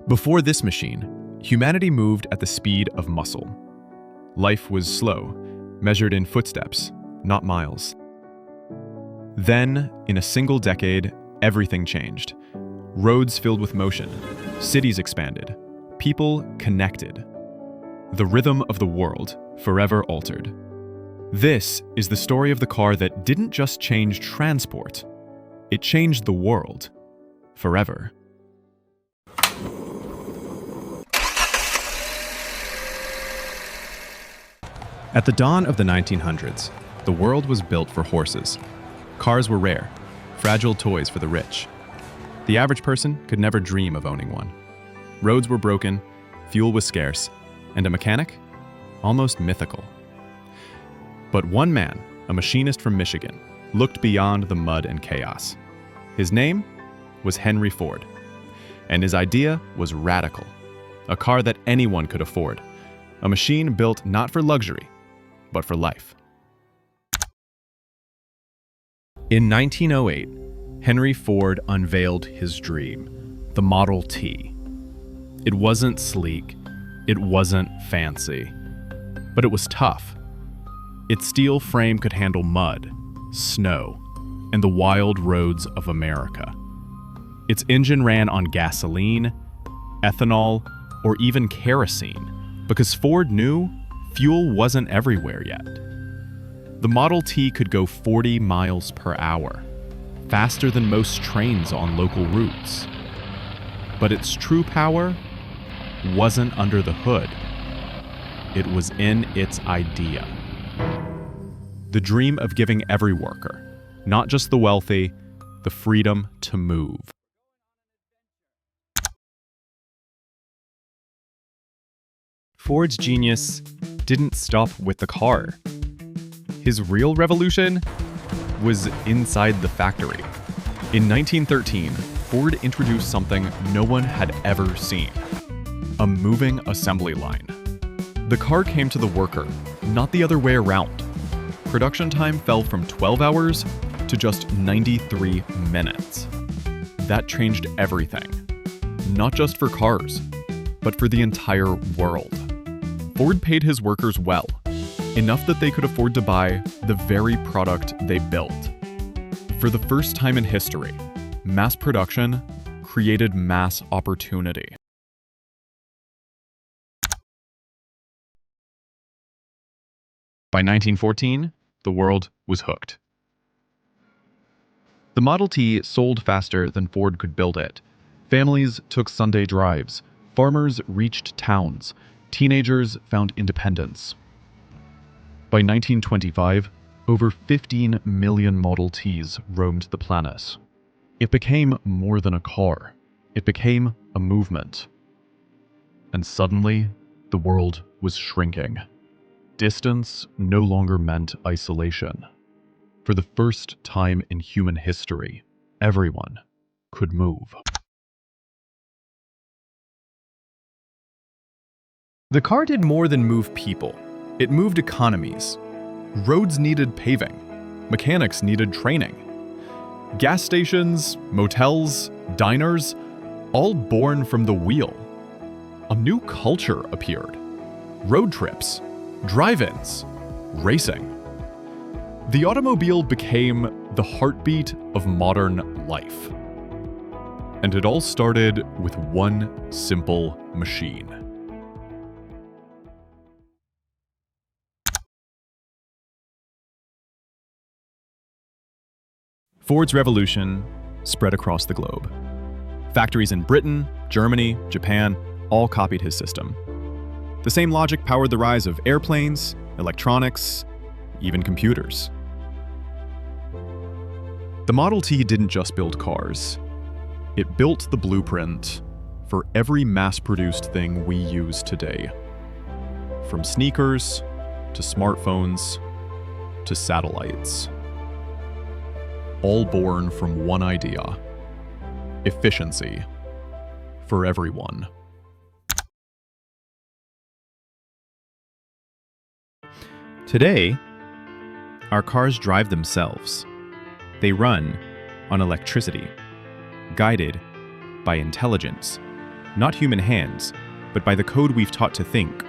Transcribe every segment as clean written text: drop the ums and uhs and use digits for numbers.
Before this machine, humanity moved at the speed of muscle. Life was slow, measured in footsteps, not miles. Then, in a single decade, everything changed. Roads filled with motion, cities expanded, people connected. The rhythm of the world forever altered. This is the story of the car that didn't just change transport, it changed the world forever. At the dawn of the 1900s, the world was built for horses. Cars were rare, fragile toys for the rich. The average person could never dream of owning one. Roads were broken, fuel was scarce, and a mechanic? Almost mythical. But one man, a machinist from Michigan, looked beyond the mud and chaos. His name was Henry Ford, and his idea was radical. A car that anyone could afford. A machine built not for luxury, but for life. In 1908, Henry Ford unveiled his dream, the Model T. It wasn't sleek, it wasn't fancy, but it was tough. Its steel frame could handle mud, snow, and the wild roads of America. Its engine ran on gasoline, ethanol, or even kerosene, because Ford knew fuel wasn't everywhere yet. The Model T could go 40 miles per hour, faster than most trains on local routes. But its true power wasn't under the hood. It was in its idea. The dream of giving every worker, not just the wealthy, the freedom to move. Ford's genius didn't stop with the car. His real revolution was inside the factory. In 1913, Ford introduced something no one had ever seen: a moving assembly line. The car came to the worker, not the other way around. Production time fell from 12 hours to just 93 minutes. That changed everything, not just for cars, but for the entire world. Ford paid his workers well, enough that they could afford to buy the very product they built. For the first time in history, mass production created mass opportunity. By 1914, the world was hooked. The Model T sold faster than Ford could build it. Families took Sunday drives. Farmers reached towns. Teenagers found independence. By 1925, over 15 million Model Ts roamed the planet. It became more than a car. It became a movement. And suddenly, the world was shrinking. Distance no longer meant isolation. For the first time in human history, everyone could move. The car did more than move people. It moved economies. Roads needed paving. Mechanics needed training. Gas stations, motels, diners, all born from the wheel. A new culture appeared. Road trips, drive-ins, racing. The automobile became the heartbeat of modern life. And it all started with one simple machine. Ford's revolution spread across the globe. Factories in Britain, Germany, Japan all copied his system. The same logic powered the rise of airplanes, electronics, even computers. The Model T didn't just build cars. It built the blueprint for every mass-produced thing we use today. From sneakers, to smartphones, to satellites. All born from one idea: efficiency for everyone. Today, our cars drive themselves. They run on electricity, guided by intelligence. not human hands, but by the code we've taught to think.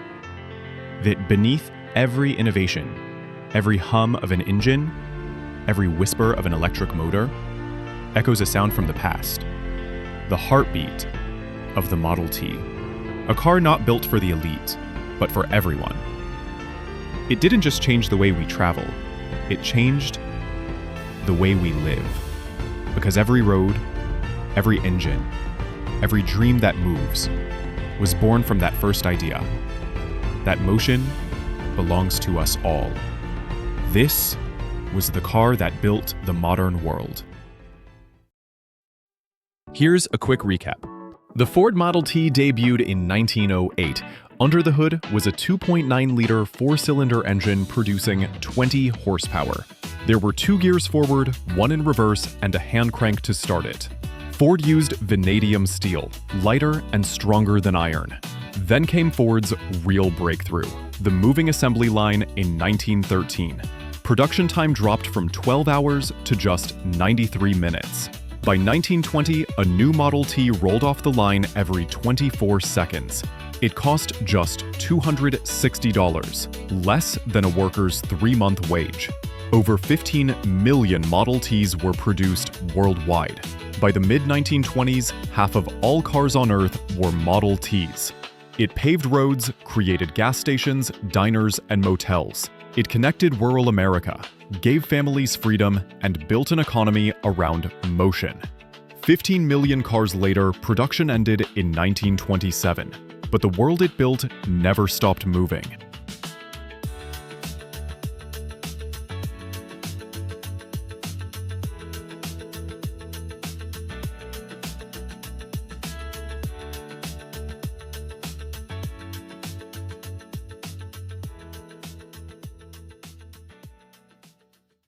That beneath every innovation, every hum of an engine, every whisper of an electric motor, echoes a sound from the past. The heartbeat of the Model T. A car not built for the elite, but for everyone. It didn't just change the way we travel, it changed the way we live. Because every road, every engine, every dream that moves was born from that first idea. That motion belongs to us all. This was the car that built the modern world. Here's a quick recap. The Ford Model T debuted in 1908. Under the hood was a 2.9-liter four-cylinder engine producing 20 horsepower. There were 2 gears forward, 1 in reverse, and a hand crank to start it. Ford used vanadium steel, lighter and stronger than iron. Then came Ford's real breakthrough, the moving assembly line in 1913. Production time dropped from 12 hours to just 93 minutes. By 1920, a new Model T rolled off the line every 24 seconds. It cost just $260, less than a worker's 3-month wage. Over 15 million Model Ts were produced worldwide. By the mid-1920s, half of all cars on Earth were Model Ts. It paved roads, created gas stations, diners, and motels. It connected rural America, gave families freedom, and built an economy around motion. 15 million cars later, production ended in 1927, but the world it built never stopped moving.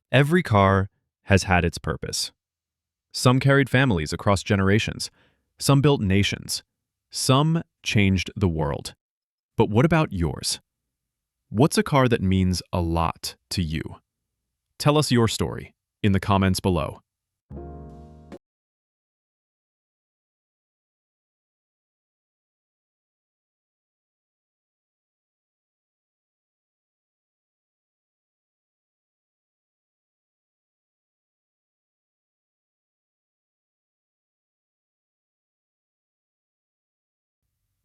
Every car has had its purpose. Some carried families across generations. Some built nations. Some changed the world. But what about yours? What's a car that means a lot to you? Tell us your story in the comments below.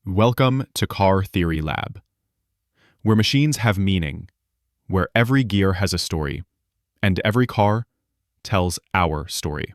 Welcome to Car Theory Lab, where machines have meaning, where every gear has a story, and every car tells our story.